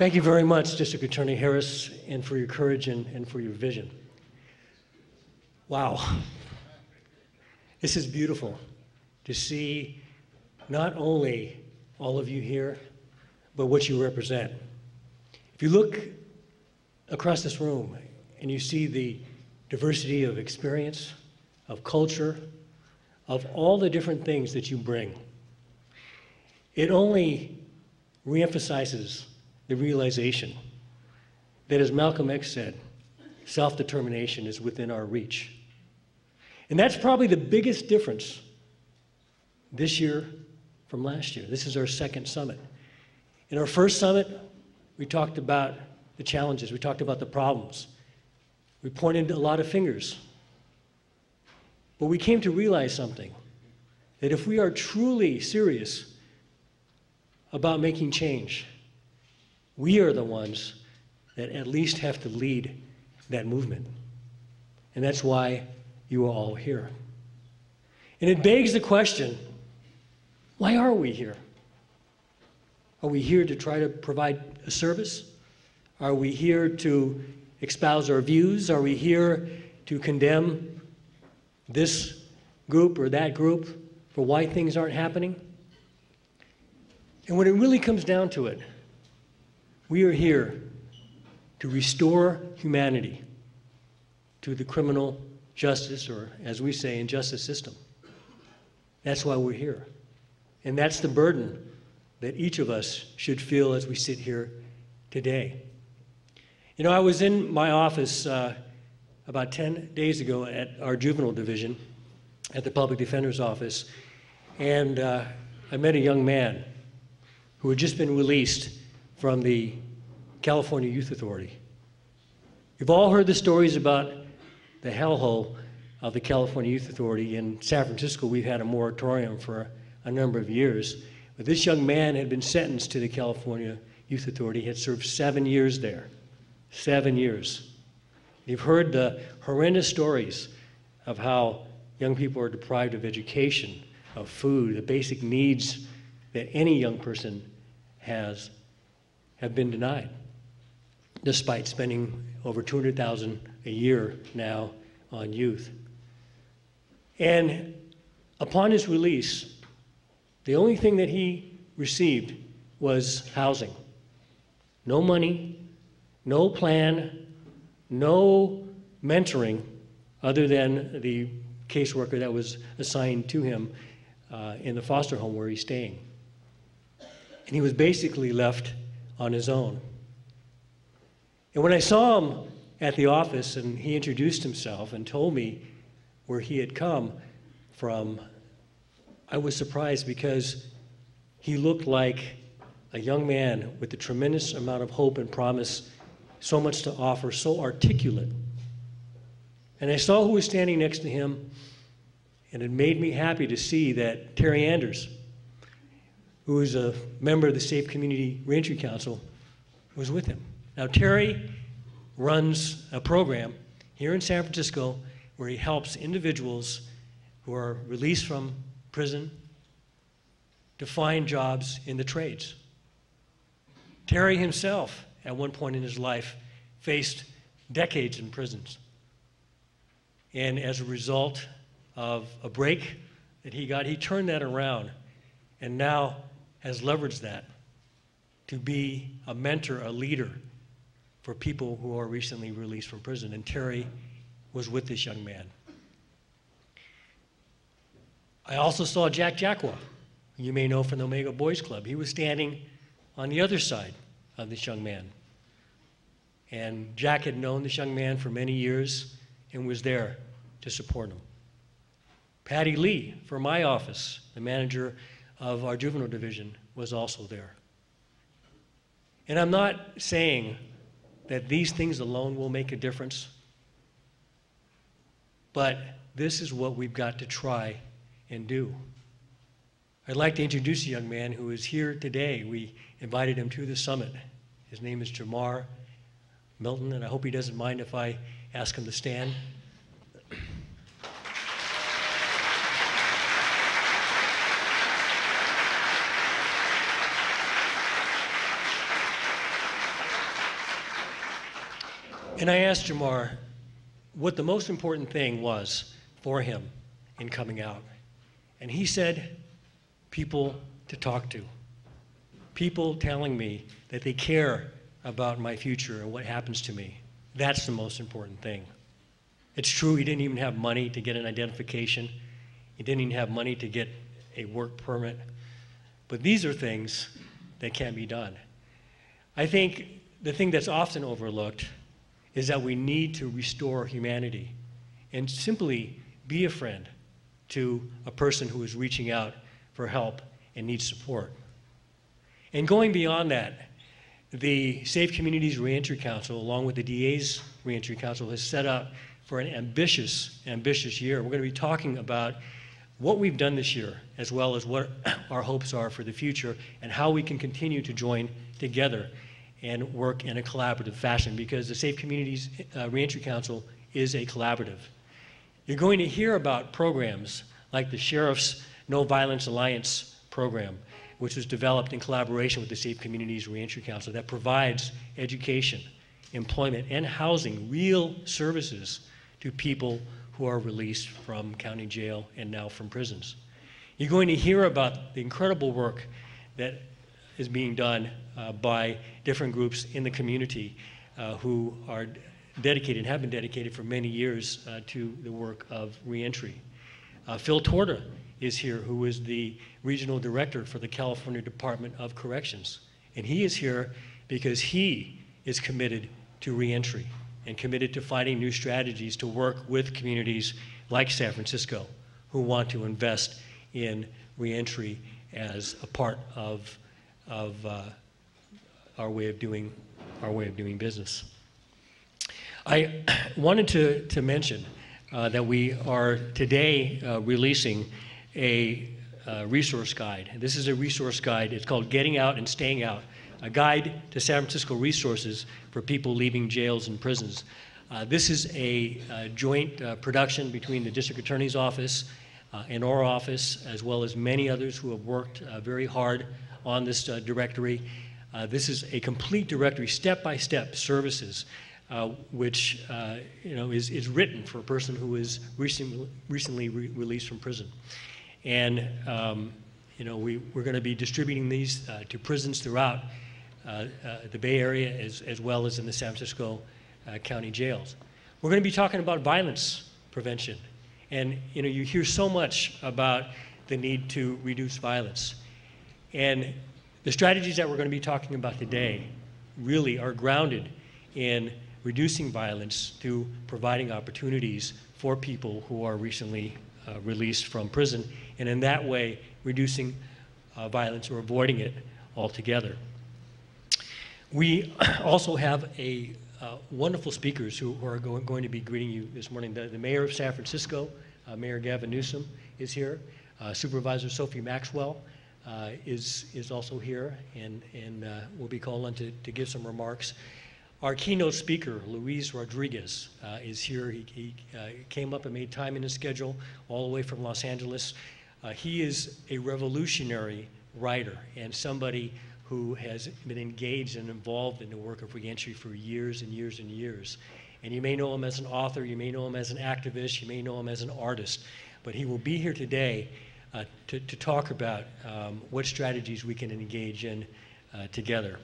Thank you very much, District Attorney Harris, and for your courage and for your vision. Wow. This is beautiful to see not only all of you here, but what you represent. If you look across this room and you see the diversity of experience, of culture, of all the different things that you bring, it only reemphasizes the realization that, as Malcolm X said, self-determination is within our reach. And that's probably the biggest difference this year from last year. This is our second summit. In our first summit, we talked about the challenges, we talked about the problems. We pointed a lot of fingers. But we came to realize something, that if we are truly serious about making change, we are the ones that at least have to lead that movement. And that's why you are all here. And it begs the question, why are we here? Are we here to try to provide a service? Are we here to espouse our views? Are we here to condemn this group or that group for why things aren't happening? And when it really comes down to it, we are here to restore humanity to the criminal justice, or as we say, injustice system. That's why we're here. And that's the burden that each of us should feel as we sit here today. You know, I was in my office about 10 days ago at our juvenile division at the public defender's office, and I met a young man who had just been released from the California Youth Authority. You've all heard the stories about the hellhole of the California Youth Authority. In San Francisco, we've had a moratorium for a number of years. But this young man had been sentenced to the California Youth Authority, had served 7 years there. 7 years. You've heard the horrendous stories of how young people are deprived of education, of food, the basic needs that any young person has, have been denied, despite spending over $200,000 a year now on youth. And upon his release, the only thing that he received was housing. No money, no plan, no mentoring other than the caseworker that was assigned to him in the foster home where he's staying. And he was basically left on his own. And when I saw him at the office and he introduced himself and told me where he had come from, I was surprised because he looked like a young man with a tremendous amount of hope and promise, so much to offer, so articulate. And I saw who was standing next to him, and it made me happy to see that Terry Anders, who is a member of the Safe Community Reentry Council, was with him. Now, Terry runs a program here in San Francisco where he helps individuals who are released from prison to find jobs in the trades. Terry himself, at one point in his life, faced decades in prisons. And as a result of a break that he got, he turned that around and now has leveraged that to be a mentor, a leader for people who are recently released from prison. And Terry was with this young man. I also saw Jack Jacqua, who you may know from the Omega Boys Club. He was standing on the other side of this young man. And Jack had known this young man for many years and was there to support him. Patty Lee, from my office, the manager of our juvenile division, was also there. And I'm not saying that these things alone will make a difference, but this is what we've got to try and do. I'd like to introduce a young man who is here today. We invited him to the summit. His name is Jamar Milton, and I hope he doesn't mind if I ask him to stand. And I asked Jamar what the most important thing was for him in coming out. And he said, people to talk to. People telling me that they care about my future and what happens to me. That's the most important thing. It's true, he didn't even have money to get an identification. He didn't even have money to get a work permit. But these are things that can be done. I think the thing that's often overlooked is that we need to restore humanity and simply be a friend to a person who is reaching out for help and needs support. And going beyond that, the Safe Communities Reentry Council, along with the DA's Reentry Council, has set up for an ambitious year. We're going to be talking about what we've done this year, as well as what our hopes are for the future, and how we can continue to join together and work in a collaborative fashion, because the Safe Communities Reentry Council is a collaborative. You're going to hear about programs like the Sheriff's No Violence Alliance program, which was developed in collaboration with the Safe Communities Reentry Council, that provides education, employment, and housing, real services to people who are released from county jail and now from prisons. You're going to hear about the incredible work that is being done by different groups in the community who are dedicated and have been dedicated for many years to the work of reentry. Phil Torta is here, who is the regional director for the California Department of Corrections. And he is here because he is committed to reentry and committed to finding new strategies to work with communities like San Francisco who want to invest in reentry as a part of our way of doing business. I wanted to mention that we are today releasing a resource guide. This is a resource guide. It's called Getting Out and Staying Out, a guide to San Francisco resources for people leaving jails and prisons. This is a joint production between the District Attorney's Office and our office, as well as many others who have worked very hard on this directory. This is a complete directory, step-by-step services, which is written for a person who is recently released from prison. And we're going to be distributing these to prisons throughout the Bay Area, as well as in the San Francisco County jails. We're going to be talking about violence prevention. And you hear so much about the need to reduce violence. And the strategies that we're going to be talking about today really are grounded in reducing violence through providing opportunities for people who are recently released from prison, and in that way reducing violence or avoiding it altogether. We also have wonderful speakers who are going to be greeting you this morning. The Mayor of San Francisco, Mayor Gavin Newsom, is here. Supervisor Sophie Maxwell is also here and will be called on to give some remarks. Our keynote speaker, Luis Rodriguez, is here. He came up and made time in his schedule all the way from Los Angeles. He is a revolutionary writer and somebody who has been engaged and involved in the work of reentry for years and years and years. And you may know him as an author, you may know him as an activist, you may know him as an artist, but he will be here today to talk about what strategies we can engage in together.